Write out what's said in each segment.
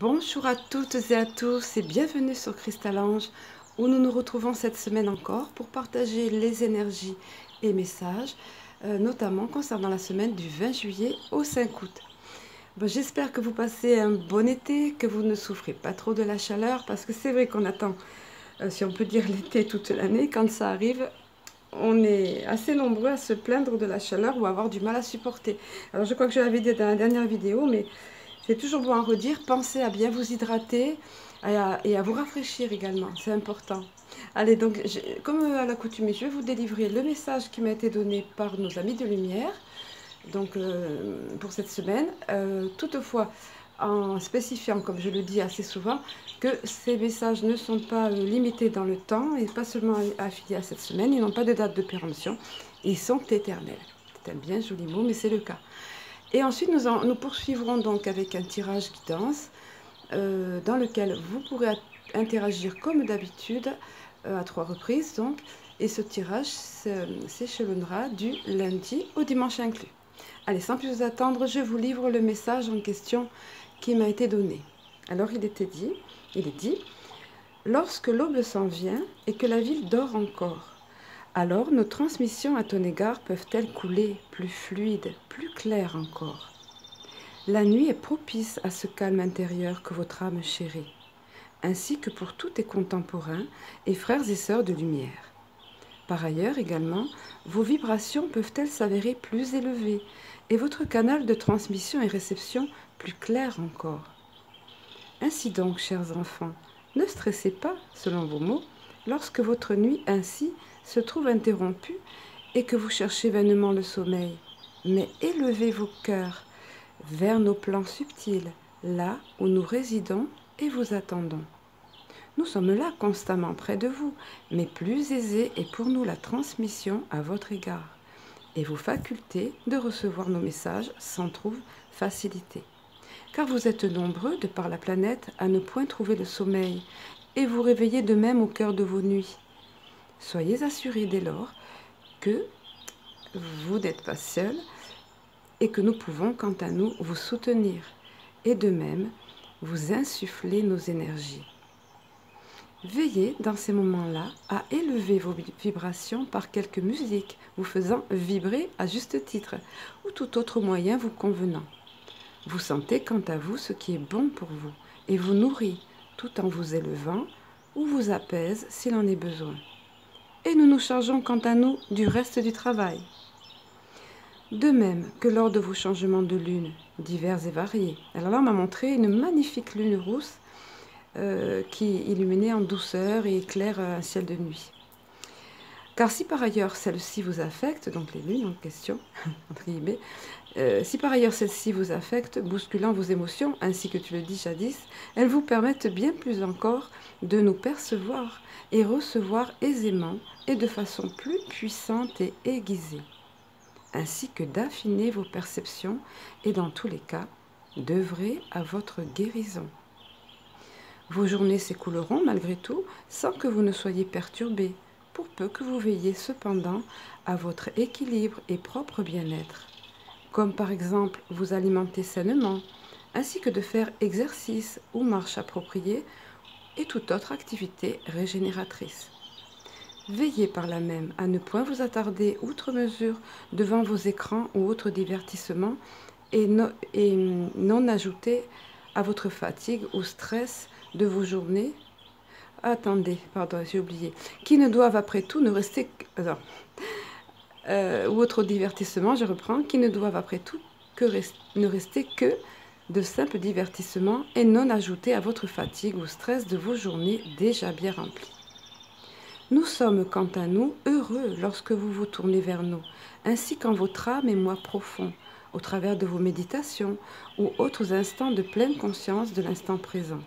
Bonjour à toutes et à tous et bienvenue sur Cristal-Ange où nous nous retrouvons cette semaine encore pour partager les énergies et messages, notamment concernant la semaine du 20 juillet au 5 août. Bon, j'espère que vous passez un bon été, que vous ne souffrez pas trop de la chaleur parce que c'est vrai qu'on attend, si on peut dire l'été toute l'année, quand ça arrive, on est assez nombreux à se plaindre de la chaleur ou à avoir du mal à supporter. Alors je crois que je l'avais dit dans la dernière vidéo, mais c'est toujours bon à redire, pensez à bien vous hydrater et à vous rafraîchir également, c'est important. Allez, donc, comme à l'accoutumée, je vais vous délivrer le message qui m'a été donné par nos amis de lumière, donc pour cette semaine. Toutefois, en spécifiant, comme je le dis assez souvent, que ces messages ne sont pas limités dans le temps et pas seulement affiliés à cette semaine, ils n'ont pas de date de péremption, ils sont éternels. C'est un bien joli mot, mais c'est le cas. Et ensuite, nous poursuivrons donc avec un tirage guidance dans lequel vous pourrez interagir comme d'habitude à 3 reprises. Donc, et ce tirage s'échelonnera du lundi au dimanche inclus. Allez, sans plus attendre, je vous livre le message en question qui m'a été donné. Alors, il est dit, lorsque l'aube s'en vient et que la ville dort encore, alors nos transmissions à ton égard peuvent-elles couler plus fluides, plus claires encore? La nuit est propice à ce calme intérieur que votre âme chérit, ainsi que pour tous tes contemporains et frères et sœurs de lumière. Par ailleurs également, vos vibrations peuvent-elles s'avérer plus élevées et votre canal de transmission et réception plus clair encore? Ainsi donc, chers enfants, ne stressez pas, selon vos mots, lorsque votre nuit ainsi se trouve interrompue et que vous cherchez vainement le sommeil, mais élevez vos cœurs vers nos plans subtils, là où nous résidons et vous attendons. Nous sommes là constamment près de vous, mais plus aisée est pour nous la transmission à votre égard, et vos facultés de recevoir nos messages s'en trouvent facilitées. Car vous êtes nombreux, de par la planète, à ne point trouver le sommeil, et vous réveillez de même au cœur de vos nuits. Soyez assurés dès lors que vous n'êtes pas seuls, et que nous pouvons, quant à nous, vous soutenir, et de même, vous insuffler nos énergies. Veillez, dans ces moments-là, à élever vos vibrations par quelque musique, vous faisant vibrer à juste titre, ou tout autre moyen vous convenant. Vous sentez, quant à vous, ce qui est bon pour vous, et vous nourrit, tout en vous élevant, ou vous apaise s'il en est besoin. Et nous nous chargeons, quant à nous, du reste du travail. De même que lors de vos changements de lune, divers et variés. Alors là, on m'a montré une magnifique lune rousse qui illuminait en douceur et éclaire un ciel de nuit. Car si par ailleurs celle-ci vous affecte, donc les lunes en question, entre guillemets, si par ailleurs celle-ci vous affecte, bousculant vos émotions, ainsi que tu le dis jadis, elles vous permettent bien plus encore de nous percevoir et recevoir aisément et de façon plus puissante et aiguisée, ainsi que d'affiner vos perceptions et dans tous les cas, d'œuvrer à votre guérison. Vos journées s'écouleront malgré tout sans que vous ne soyez perturbés, pour peu que vous veilliez cependant à votre équilibre et propre bien-être, comme par exemple vous alimenter sainement, ainsi que de faire exercice ou marche appropriée et toute autre activité régénératrice. Veillez par là même à ne point vous attarder outre mesure devant vos écrans ou autres divertissements et non ajouter à votre fatigue ou stress de vos journées. Attendez, pardon, j'ai oublié. Qui ne doivent après tout ne rester... ou autre divertissement, je reprends. Qui ne doivent après tout ne rester que de simples divertissements et non ajouter à votre fatigue ou stress de vos journées déjà bien remplies. Nous sommes, quant à nous, heureux lorsque vous vous tournez vers nous, ainsi qu'en votre âme et moi profond, au travers de vos méditations ou autres instants de pleine conscience de l'instant présent,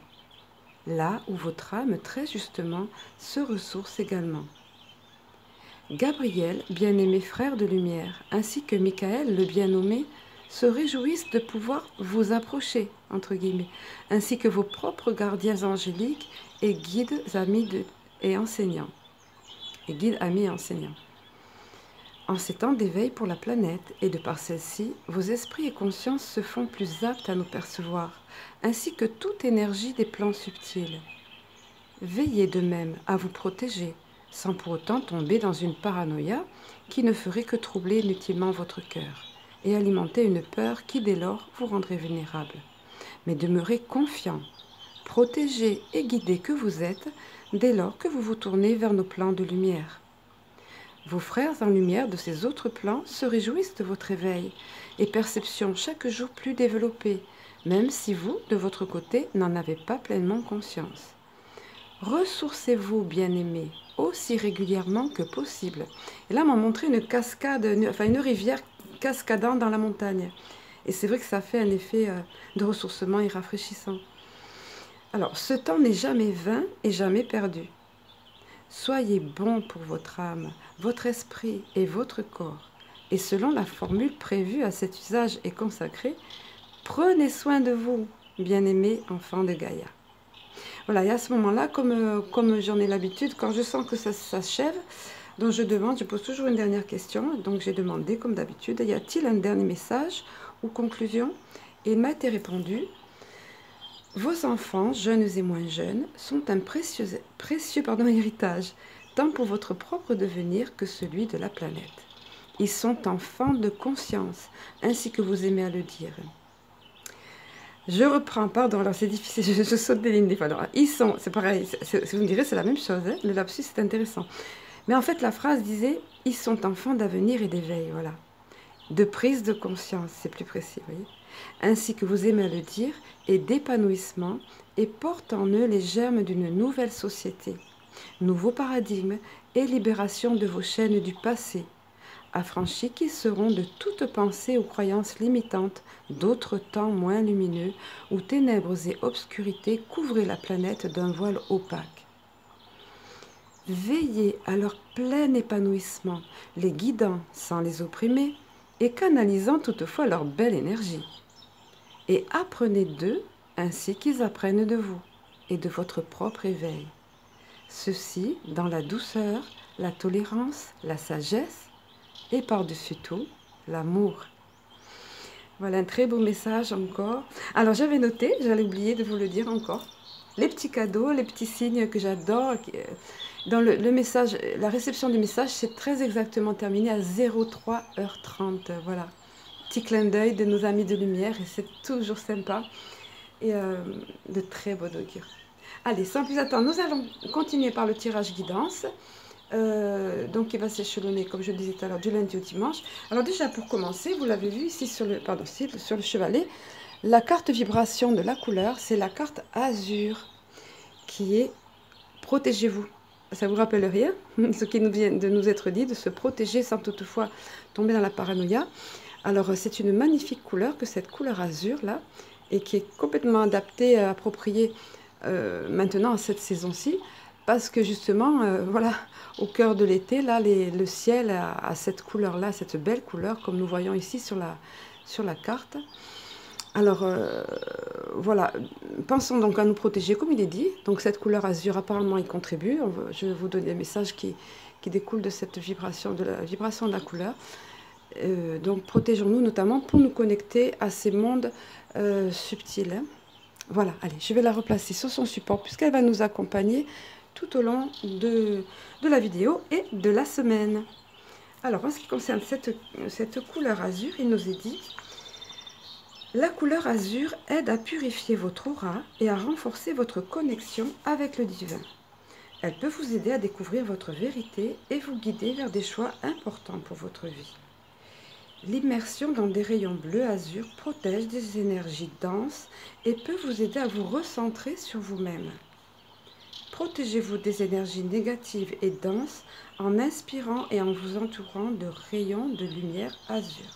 là où votre âme, très justement, se ressource également. Gabriel, bien-aimé frère de lumière, ainsi que Michael, le bien nommé, se réjouissent de pouvoir vous approcher, entre guillemets, ainsi que vos propres gardiens angéliques et guides, amis et enseignants. En ces temps d'éveil pour la planète et de par celle-ci, vos esprits et consciences se font plus aptes à nous percevoir, ainsi que toute énergie des plans subtils. Veillez de même à vous protéger, sans pour autant tomber dans une paranoïa qui ne ferait que troubler inutilement votre cœur et alimenter une peur qui dès lors vous rendrait vulnérable. Mais demeurez confiant, protégé et guidé que vous êtes dès lors que vous vous tournez vers nos plans de lumière. Vos frères en lumière de ces autres plans se réjouissent de votre éveil et perception chaque jour plus développée, même si vous, de votre côté, n'en avez pas pleinement conscience. Ressourcez-vous, bien-aimés, aussi régulièrement que possible. Et là, on m'a montré une cascade, une rivière cascadant dans la montagne. Et c'est vrai que ça fait un effet de ressourcement et rafraîchissant. Alors, ce temps n'est jamais vain et jamais perdu. Soyez bon pour votre âme, votre esprit et votre corps. Et selon la formule prévue à cet usage et consacrée, prenez soin de vous, bien-aimés enfants de Gaïa. Voilà, et à ce moment-là, comme j'en ai l'habitude, quand je sens que ça s'achève, donc je pose toujours une dernière question. Donc j'ai demandé, comme d'habitude, y a-t-il un dernier message ou conclusion? Et il m'a été répondu: vos enfants, jeunes et moins jeunes, sont un précieux héritage, tant pour votre propre devenir que celui de la planète. Ils sont enfants de conscience, ainsi que vous aimez à le dire. Je reprends, pardon, alors c'est difficile, je saute des lignes des fois. Alors, ils sont, c'est pareil, vous me direz, c'est la même chose, hein, le lapsus, c'est intéressant. Mais en fait, la phrase disait, ils sont enfants d'avenir et d'éveil, voilà. De prise de conscience, c'est plus précis, vous voyez. Ainsi que vous aimez à le dire, et d'épanouissement, et portent en eux les germes d'une nouvelle société, nouveau paradigme et libération de vos chaînes du passé, affranchis qu'ils seront de toute pensée ou croyance limitante d'autres temps moins lumineux, où ténèbres et obscurités couvraient la planète d'un voile opaque. Veillez à leur plein épanouissement, les guidant sans les opprimer, et canalisant toutefois leur belle énergie. Et apprenez d'eux ainsi qu'ils apprennent de vous et de votre propre éveil. Ceci dans la douceur, la tolérance, la sagesse et par-dessus tout, l'amour. Voilà un très beau message encore. Alors j'avais noté, j'allais oublier de vous le dire encore, les petits cadeaux, les petits signes que j'adore. Dans le message, la réception du message, c'est très exactement terminé à 03h30. Voilà. Petit clin d'œil de nos amis de lumière et c'est toujours sympa et de très beau augure. Allez, sans plus attendre, nous allons continuer par le tirage guidance. Donc il va s'échelonner, comme je le disais tout à l'heure, du lundi au dimanche. Alors déjà pour commencer, vous l'avez vu ici sur le chevalet, la carte vibration de la couleur, c'est la carte azur qui est protégez-vous. Ça vous rappelle rien, ce qui nous vient de nous être dit, de se protéger sans toutefois tomber dans la paranoïa. Alors c'est une magnifique couleur que cette couleur azur là, et qui est complètement adaptée, appropriée maintenant à cette saison-ci, parce que justement, voilà, au cœur de l'été, là, le ciel a cette couleur-là, cette belle couleur, comme nous voyons ici sur la carte. Alors, voilà, pensons donc à nous protéger, comme il est dit. Donc cette couleur azur, apparemment, y contribue. Je vais vous donner des messages qui découlent de cette vibration, de la vibration de la couleur. Donc protégeons-nous notamment pour nous connecter à ces mondes subtils. Hein. Voilà, allez, je vais la replacer sur son support puisqu'elle va nous accompagner tout au long de la vidéo et de la semaine. Alors, en ce qui concerne cette couleur azur, il nous est dit: la couleur azur aide à purifier votre aura et à renforcer votre connexion avec le divin. Elle peut vous aider à découvrir votre vérité et vous guider vers des choix importants pour votre vie. L'immersion dans des rayons bleu-azur protège des énergies denses et peut vous aider à vous recentrer sur vous-même. Protégez-vous des énergies négatives et denses en inspirant et en vous entourant de rayons de lumière azur.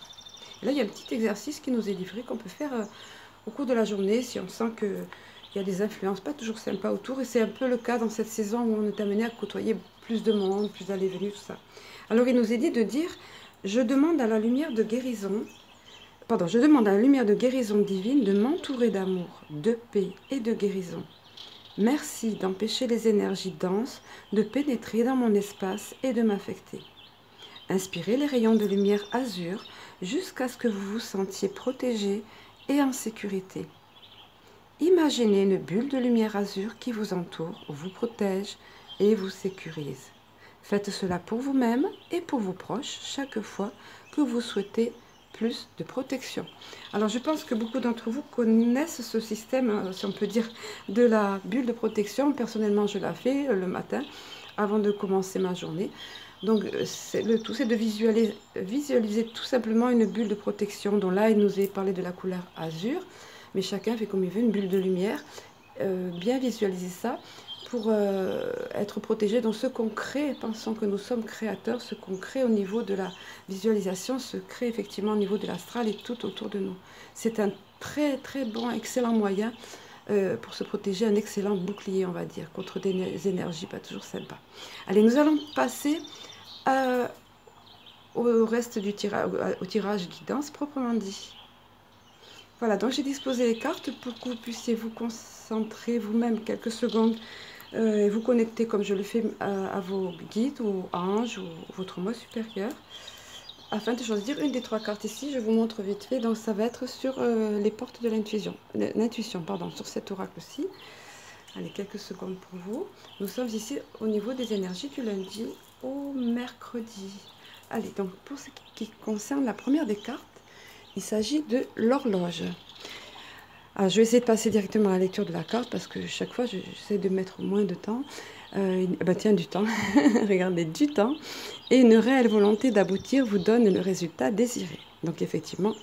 Et là, il y a un petit exercice qui nous est livré qu'on peut faire au cours de la journée si on sent qu'il y a des influences pas toujours sympas autour. Et c'est un peu le cas dans cette saison où on est amené à côtoyer plus de monde, plus d'aller-venir, tout ça. Alors, il nous est dit de dire: je demande à la lumière de guérison, je demande à la lumière de guérison divine de m'entourer d'amour, de paix et de guérison. Merci d'empêcher les énergies denses de pénétrer dans mon espace et de m'affecter. Inspirez les rayons de lumière azur jusqu'à ce que vous vous sentiez protégé et en sécurité. Imaginez une bulle de lumière azur qui vous entoure, vous protège et vous sécurise. Faites cela pour vous-même et pour vos proches chaque fois que vous souhaitez plus de protection. Alors je pense que beaucoup d'entre vous connaissent ce système, si on peut dire, de la bulle de protection. Personnellement, je la fais le matin avant de commencer ma journée. Donc le tout, c'est de visualiser tout simplement une bulle de protection, dont là il nous est parlé de la couleur azur, mais chacun fait comme il veut, une bulle de lumière. Bien visualiser ça pour être protégé dans ce qu'on crée. Pensons que nous sommes créateurs, ce qu'on crée au niveau de la visualisation se crée effectivement au niveau de l'astral et tout autour de nous. C'est un très très bon, excellent moyen pour se protéger, un excellent bouclier, on va dire, contre des énergies pas toujours sympas. Allez, nous allons passer au reste du au tirage guidance proprement dit. Voilà, donc j'ai disposé les cartes pour que vous puissiez vous concentrer vous-même quelques secondes et vous connecter comme je le fais à vos guides ou anges ou votre moi supérieur afin de choisir une des 3 cartes ici. Je vous montre vite fait, donc ça va être sur les portes de l'intuition, pardon, sur cet oracle-ci. Allez, quelques secondes pour vous. Nous sommes ici au niveau des énergies du lundi au mercredi. Allez, donc pour ce qui concerne la première des cartes, il s'agit de l'horloge. Alors, je vais essayer de passer directement à la lecture de la carte parce que chaque fois, j'essaie de mettre moins de temps. Tiens, du temps. Regardez, du temps. Et une réelle volonté d'aboutir vous donne le résultat désiré. Donc, effectivement,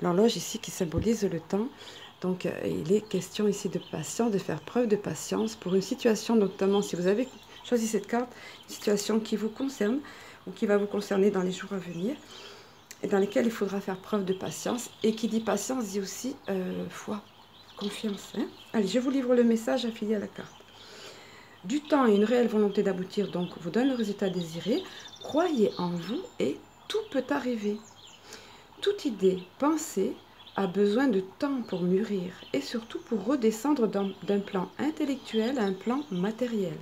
l'horloge ici qui symbolise le temps. Donc, il est question ici de patience, de faire preuve de patience pour une situation, notamment si vous avez choisi cette carte, une situation qui vous concerne ou qui va vous concerner dans les jours à venir, et dans lesquels il faudra faire preuve de patience. Et qui dit patience dit aussi foi, confiance. Hein. Allez, je vous livre le message affilié à la carte. Du temps et une réelle volonté d'aboutir donc vous donne le résultat désiré. Croyez en vous et tout peut arriver. Toute idée, pensée a besoin de temps pour mûrir et surtout pour redescendre d'un plan intellectuel à un plan matériel.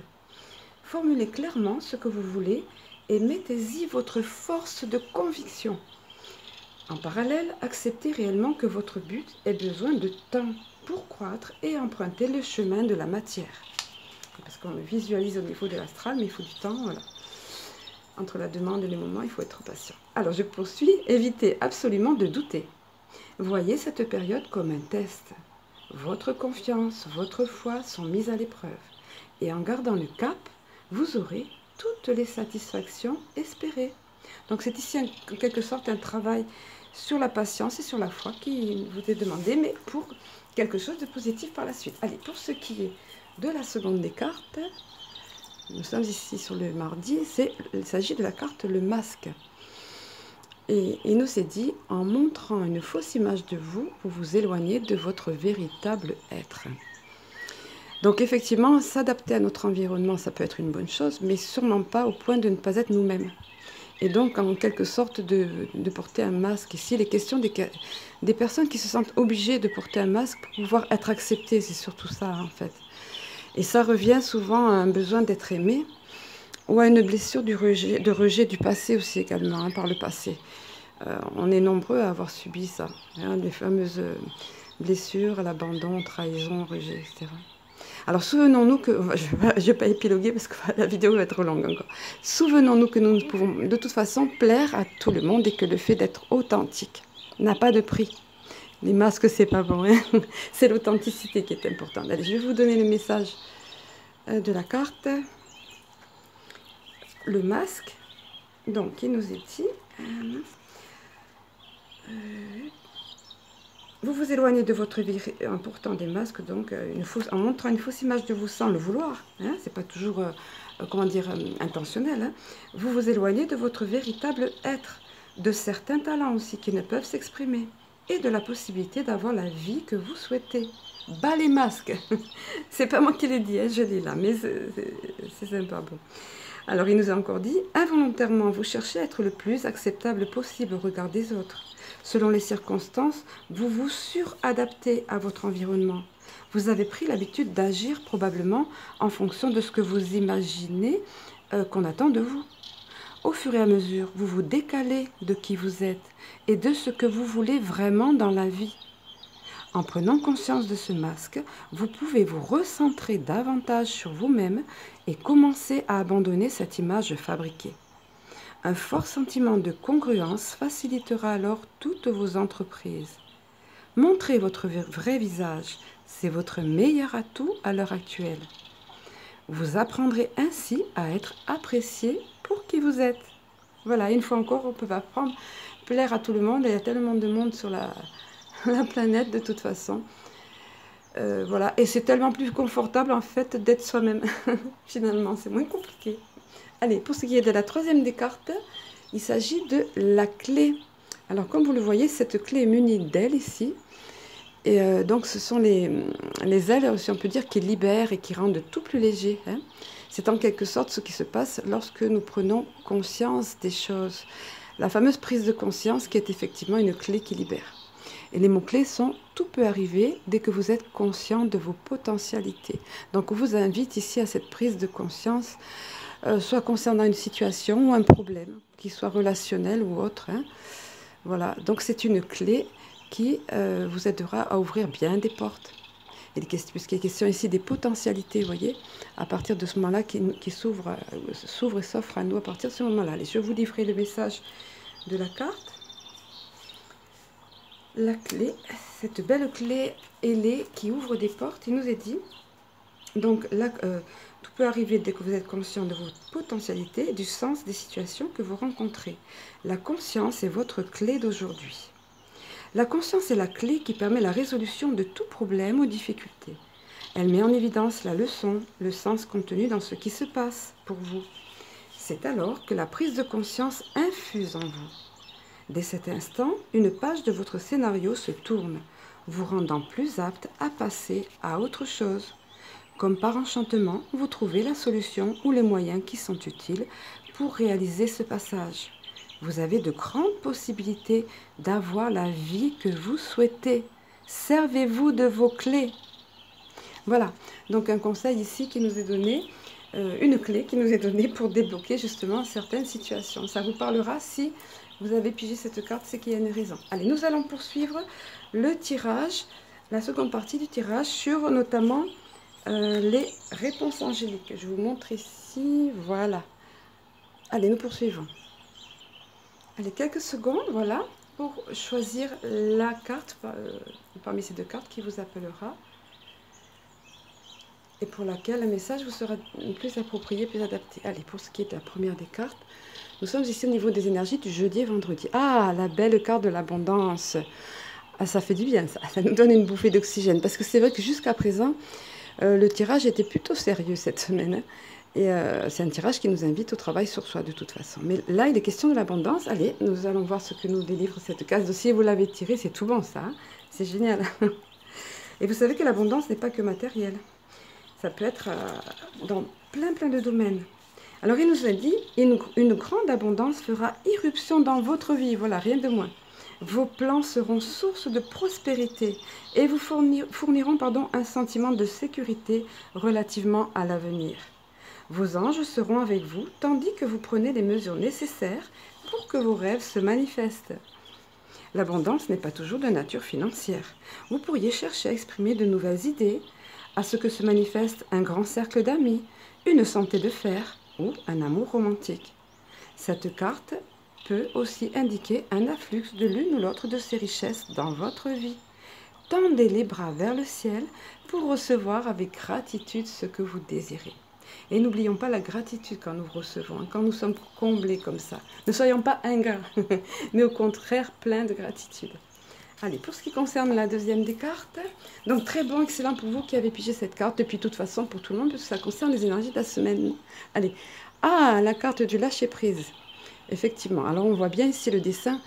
Formulez clairement ce que vous voulez et mettez-y votre force de conviction. En parallèle, acceptez réellement que votre but ait besoin de temps pour croître et emprunter le chemin de la matière. Parce qu'on le visualise au niveau de l'astral, mais il faut du temps, voilà. Entre la demande et le moment, il faut être patient. Alors, je poursuis. Évitez absolument de douter. Voyez cette période comme un test. Votre confiance, votre foi sont mises à l'épreuve. Et en gardant le cap, vous aurez toutes les satisfactions espérées. Donc c'est ici en quelque sorte un travail sur la patience et sur la foi qui vous est demandé, mais pour quelque chose de positif par la suite. Allez, pour ce qui est de la seconde des cartes, nous sommes ici sur le mardi, il s'agit de la carte le masque. Et il nous est dit, en montrant une fausse image de vous, vous vous éloignez de votre véritable être. Donc effectivement, s'adapter à notre environnement, ça peut être une bonne chose, mais sûrement pas au point de ne pas être nous-mêmes. Et donc, en quelque sorte, de porter un masque. Ici, il est question des personnes qui se sentent obligées de porter un masque pour pouvoir être acceptées. C'est surtout ça, en fait. Et ça revient souvent à un besoin d'être aimé ou à une blessure de rejet du passé aussi également, hein, par le passé. On est nombreux à avoir subi ça, hein, les fameuses blessures, l'abandon, trahison, rejet, etc. Alors, souvenons-nous que, je ne vais pas épiloguer parce que la vidéo va être longue encore. Souvenons-nous que nous ne pouvons de toute façon plaire à tout le monde et que le fait d'être authentique n'a pas de prix. Les masques, c'est pas bon, hein. C'est l'authenticité qui est importante. Allez, je vais vous donner le message de la carte. Le masque, donc, il nous est dit... vous vous éloignez de votre vie en portant des masques, donc en montrant une fausse image de vous sans le vouloir. Hein, c'est pas toujours, intentionnel. Hein. Vous vous éloignez de votre véritable être, de certains talents aussi qui ne peuvent s'exprimer, et de la possibilité d'avoir la vie que vous souhaitez. Bas les masques. C'est pas moi qui l'ai dit, hein, je l'ai là, mais c'est sympa. Bon. Alors il nous a encore dit, involontairement vous cherchez à être le plus acceptable possible au regard des autres. Selon les circonstances, vous vous suradaptez à votre environnement. Vous avez pris l'habitude d'agir probablement en fonction de ce que vous imaginez qu'on attend de vous. Au fur et à mesure, vous vous décalez de qui vous êtes et de ce que vous voulez vraiment dans la vie. En prenant conscience de ce masque, vous pouvez vous recentrer davantage sur vous-même et commencer à abandonner cette image fabriquée. Un fort sentiment de congruence facilitera alors toutes vos entreprises. Montrez votre vrai visage, c'est votre meilleur atout à l'heure actuelle. Vous apprendrez ainsi à être apprécié pour qui vous êtes. Voilà, une fois encore, on ne peut pas plaire à tout le monde, il y a tellement de monde sur la planète de toute façon. Voilà, et c'est tellement plus confortable en fait d'être soi-même. Finalement, c'est moins compliqué. Allez, pour ce qui est de la troisième des cartes, il s'agit de la clé. Alors comme vous le voyez, cette clé est munie d'ailes ici. Et donc ce sont les ailes, si on peut dire, qui libèrent et qui rendent tout plus léger. Hein. C'est en quelque sorte ce qui se passe lorsque nous prenons conscience des choses. La fameuse prise de conscience qui est effectivement une clé qui libère. Et les mots-clés sont « tout peut arriver dès que vous êtes conscient de vos potentialités ». Donc on vous invite ici à cette prise de conscience, soit concernant une situation ou un problème, qu'il soit relationnel ou autre. Hein. Voilà, donc c'est une clé qui vous aidera à ouvrir bien des portes. Et puisqu'il est question ici des potentialités, vous voyez, à partir de ce moment-là, qui s'ouvre et s'offre à nous à partir de ce moment-là. Allez, je vous livrer le message de la carte. La clé, cette belle clé ailée qui ouvre des portes, il nous est dit, donc là, tout peut arriver dès que vous êtes conscient de votre potentialité et du sens des situations que vous rencontrez. La conscience est votre clé d'aujourd'hui. La conscience est la clé qui permet la résolution de tout problème ou difficulté. Elle met en évidence la leçon, le sens contenu dans ce qui se passe pour vous. C'est alors que la prise de conscience infuse en vous. Dès cet instant, une page de votre scénario se tourne, vous rendant plus apte à passer à autre chose. Comme par enchantement, vous trouvez la solution ou les moyens qui sont utiles pour réaliser ce passage. Vous avez de grandes possibilités d'avoir la vie que vous souhaitez. Servez-vous de vos clés. Voilà, donc un conseil ici qui nous est donné, une clé qui nous est donnée pour débloquer justement certaines situations. Ça vous parlera si vous avez pigé cette carte, c'est qu'il y a une raison. Allez, nous allons poursuivre le tirage, la seconde partie du tirage sur notamment les réponses angéliques. Je vous montre ici, voilà. Allez, nous poursuivons. Allez, quelques secondes, voilà, pour choisir la carte parmi ces deux cartes qui vous appellera et pour laquelle le message vous sera plus approprié, plus adapté. Allez, pour ce qui est de la première des cartes, nous sommes ici au niveau des énergies du jeudi et vendredi. Ah, la belle carte de l'abondance. Ah, ça fait du bien, ça nous donne une bouffée d'oxygène. Parce que c'est vrai que jusqu'à présent, le tirage était plutôt sérieux cette semaine. Hein. Et c'est un tirage qui nous invite au travail sur soi de toute façon. Mais là, il est question de l'abondance. Allez, nous allons voir ce que nous délivre cette case dossier. Vous l'avez tiré, c'est tout bon ça. Hein. C'est génial. Et vous savez que l'abondance n'est pas que matérielle. Ça peut être dans plein de domaines. Alors il nous a dit, une grande abondance fera irruption dans votre vie. Voilà, rien de moins. Vos plans seront source de prospérité et vous fourniront un sentiment de sécurité relativement à l'avenir. Vos anges seront avec vous, tandis que vous prenez les mesures nécessaires pour que vos rêves se manifestent. L'abondance n'est pas toujours de nature financière. Vous pourriez chercher à exprimer de nouvelles idées, à ce que se manifeste un grand cercle d'amis, une santé de fer ou un amour romantique. Cette carte peut aussi indiquer un afflux de l'une ou l'autre de ces richesses dans votre vie. Tendez les bras vers le ciel pour recevoir avec gratitude ce que vous désirez. Et n'oublions pas la gratitude quand nous recevons, quand nous sommes comblés comme ça. Ne soyons pas ingrats, mais au contraire pleins de gratitude. Allez, pour ce qui concerne la deuxième des cartes, donc très bon, excellent pour vous qui avez pigé cette carte, et puis de toute façon pour tout le monde, parce que ça concerne les énergies de la semaine. Allez, ah, la carte du lâcher-prise. Effectivement, alors on voit bien ici le dessin,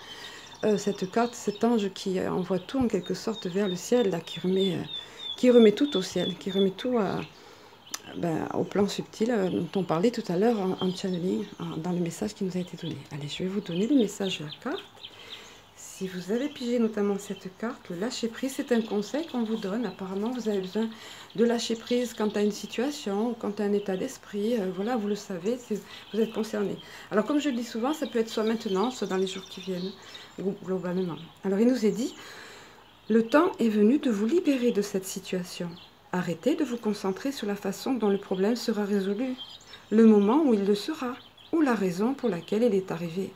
cette carte, cet ange qui envoie tout en quelque sorte vers le ciel, là, qui remet tout au ciel, qui remet tout au plan subtil dont on parlait tout à l'heure en channeling, dans le message qui nous a été donné. Allez, je vais vous donner le message de la carte. si vous avez pigé notamment cette carte, le lâcher prise, c'est un conseil qu'on vous donne. Apparemment, vous avez besoin de lâcher prise quant à une situation, quant à un état d'esprit. Voilà, vous le savez, vous êtes concerné. Alors, comme je le dis souvent, ça peut être soit maintenant, soit dans les jours qui viennent, globalement. Alors, il nous est dit, le temps est venu de vous libérer de cette situation. Arrêtez de vous concentrer sur la façon dont le problème sera résolu, le moment où il le sera, ou la raison pour laquelle il est arrivé.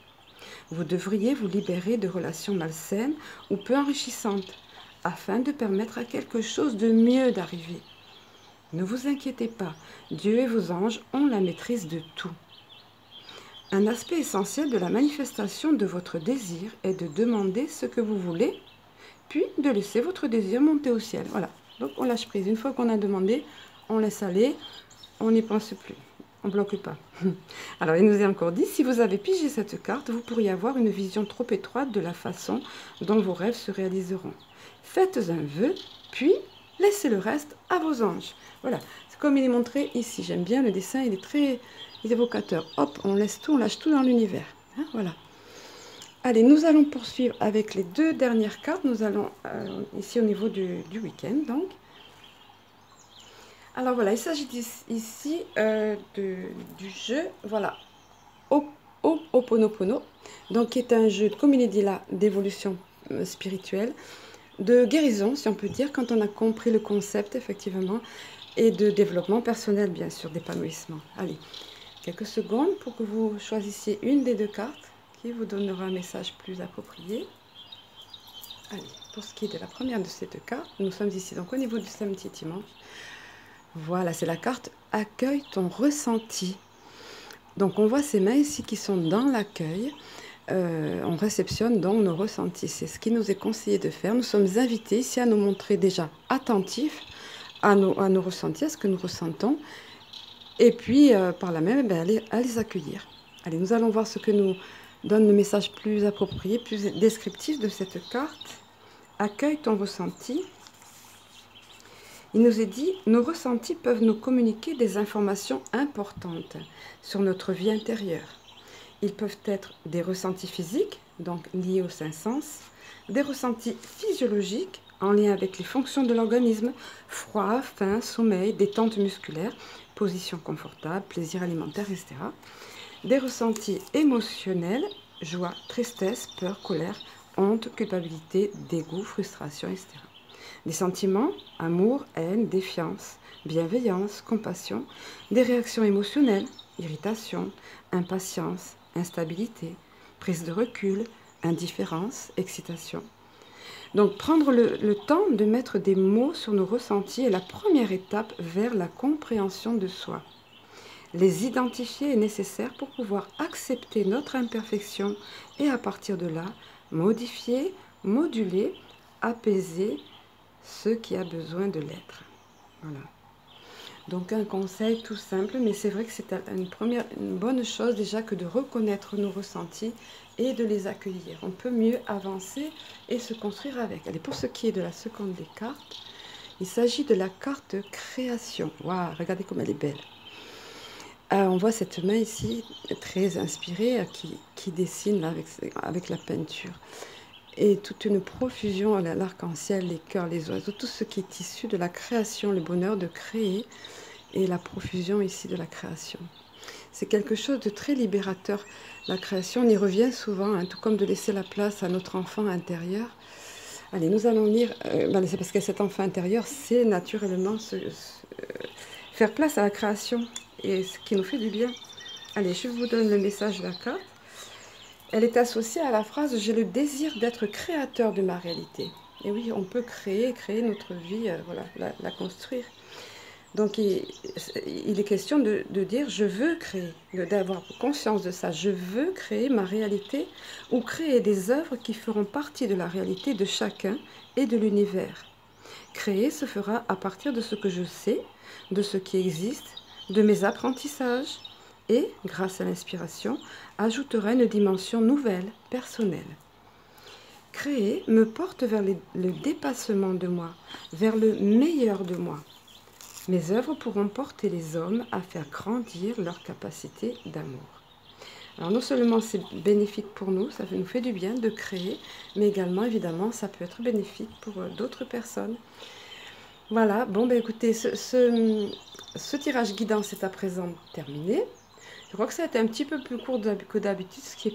Vous devriez vous libérer de relations malsaines ou peu enrichissantes, afin de permettre à quelque chose de mieux d'arriver. Ne vous inquiétez pas, Dieu et vos anges ont la maîtrise de tout. Un aspect essentiel de la manifestation de votre désir est de demander ce que vous voulez, puis de laisser votre désir monter au ciel. Voilà, donc on lâche prise. Une fois qu'on a demandé, on laisse aller, on n'y pense plus. On ne bloque pas. Alors, il nous est encore dit, si vous avez pigé cette carte, vous pourriez avoir une vision trop étroite de la façon dont vos rêves se réaliseront. Faites un vœu, puis laissez le reste à vos anges. Voilà, c'est comme il est montré ici. J'aime bien le dessin, il est très évocateur. Hop, on laisse tout, on lâche tout dans l'univers. Hein, voilà. Allez, nous allons poursuivre avec les deux dernières cartes. Nous allons ici au niveau du week-end, donc. Alors voilà, il s'agit ici du jeu, voilà, Ho'oponopono, donc qui est un jeu, comme il est dit là, d'évolution spirituelle, de guérison, si on peut dire, quand on a compris le concept, effectivement, et de développement personnel, bien sûr, d'épanouissement. Allez, quelques secondes pour que vous choisissiez une des deux cartes qui vous donnera un message plus approprié. Allez, pour ce qui est de la première de ces deux cartes, nous sommes ici, donc au niveau du samedi et dimanche. Voilà, c'est la carte « Accueille ton ressenti ». Donc, on voit ces mains ici qui sont dans l'accueil. On réceptionne donc nos ressentis. C'est ce qui nous est conseillé de faire. Nous sommes invités ici à nous montrer déjà attentifs à nos ressentis, à ce que nous ressentons. Et puis, par là même, à les accueillir. Allez, nous allons voir ce que nous donne le message plus approprié, plus descriptif de cette carte. « Accueille ton ressenti ». Il nous est dit, nos ressentis peuvent nous communiquer des informations importantes sur notre vie intérieure. Ils peuvent être des ressentis physiques, donc liés aux cinq sens, des ressentis physiologiques en lien avec les fonctions de l'organisme, froid, faim, sommeil, détente musculaire, position confortable, plaisir alimentaire, etc. Des ressentis émotionnels, joie, tristesse, peur, colère, honte, culpabilité, dégoût, frustration, etc. Des sentiments, amour, haine, défiance, bienveillance, compassion, des réactions émotionnelles, irritation, impatience, instabilité, prise de recul, indifférence, excitation. Donc prendre le temps de mettre des mots sur nos ressentis est la première étape vers la compréhension de soi. Les identifier est nécessaire pour pouvoir accepter notre imperfection et à partir de là, modifier, moduler, apaiser, ce qui a besoin de l'être. Voilà. Donc un conseil tout simple, mais c'est vrai que c'est une bonne chose déjà que de reconnaître nos ressentis et de les accueillir. On peut mieux avancer et se construire avec. Allez, pour ce qui est de la seconde des cartes, il s'agit de la carte création. Waouh, regardez comme elle est belle. On voit cette main ici, très inspirée, qui dessine là, avec la peinture. Et toute une profusion, l'arc-en-ciel, les cœurs, les oiseaux, tout ce qui est issu de la création, le bonheur de créer et la profusion ici de la création. C'est quelque chose de très libérateur. La création, on y revient souvent, hein, tout comme de laisser la place à notre enfant intérieur. Allez, nous allons lire, c'est parce que cet enfant intérieur, c'est naturellement faire place à la création et ce qui nous fait du bien. Allez, je vous donne le message de la carte. Elle est associée à la phrase « J'ai le désir d'être créateur de ma réalité ». Et oui, on peut créer notre vie, voilà, la construire. Donc, il est question de dire « Je veux créer », d'avoir conscience de ça. Je veux créer ma réalité ou créer des œuvres qui feront partie de la réalité de chacun et de l'univers. Créer se fera à partir de ce que je sais, de ce qui existe, de mes apprentissages, et, grâce à l'inspiration, ajoutera une dimension nouvelle, personnelle. Créer me porte vers le dépassement de moi, vers le meilleur de moi. Mes œuvres pourront porter les hommes à faire grandir leur capacité d'amour. Alors non seulement c'est bénéfique pour nous, ça nous fait du bien de créer, mais également évidemment ça peut être bénéfique pour d'autres personnes. Voilà, bon ben écoutez, ce tirage guidant c'est à présent terminé. Je crois que ça a été un petit peu plus court que d'habitude, ce qui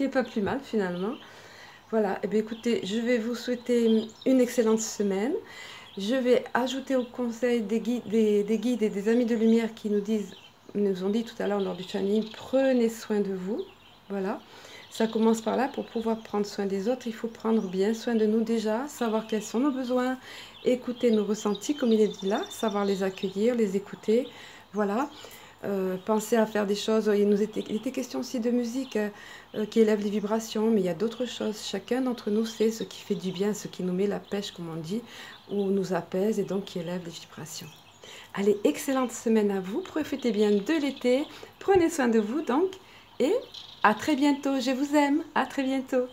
est pas plus mal finalement. Voilà, et bien écoutez, je vais vous souhaiter une excellente semaine. Je vais ajouter au conseil des guides et des amis de lumière qui nous ont dit tout à l'heure lors du channeling, prenez soin de vous. Voilà, ça commence par là. Pour pouvoir prendre soin des autres, il faut prendre bien soin de nous déjà, savoir quels sont nos besoins, écouter nos ressentis comme il est dit là, savoir les accueillir, les écouter. Voilà. Penser à faire des choses. Il était question aussi de musique qui élève les vibrations, mais il y a d'autres choses. Chacun d'entre nous sait ce qui fait du bien, ce qui nous met la pêche, comme on dit, ou nous apaise et donc qui élève les vibrations. Allez, excellente semaine à vous. Profitez bien de l'été. Prenez soin de vous donc. Et à très bientôt. Je vous aime. À très bientôt.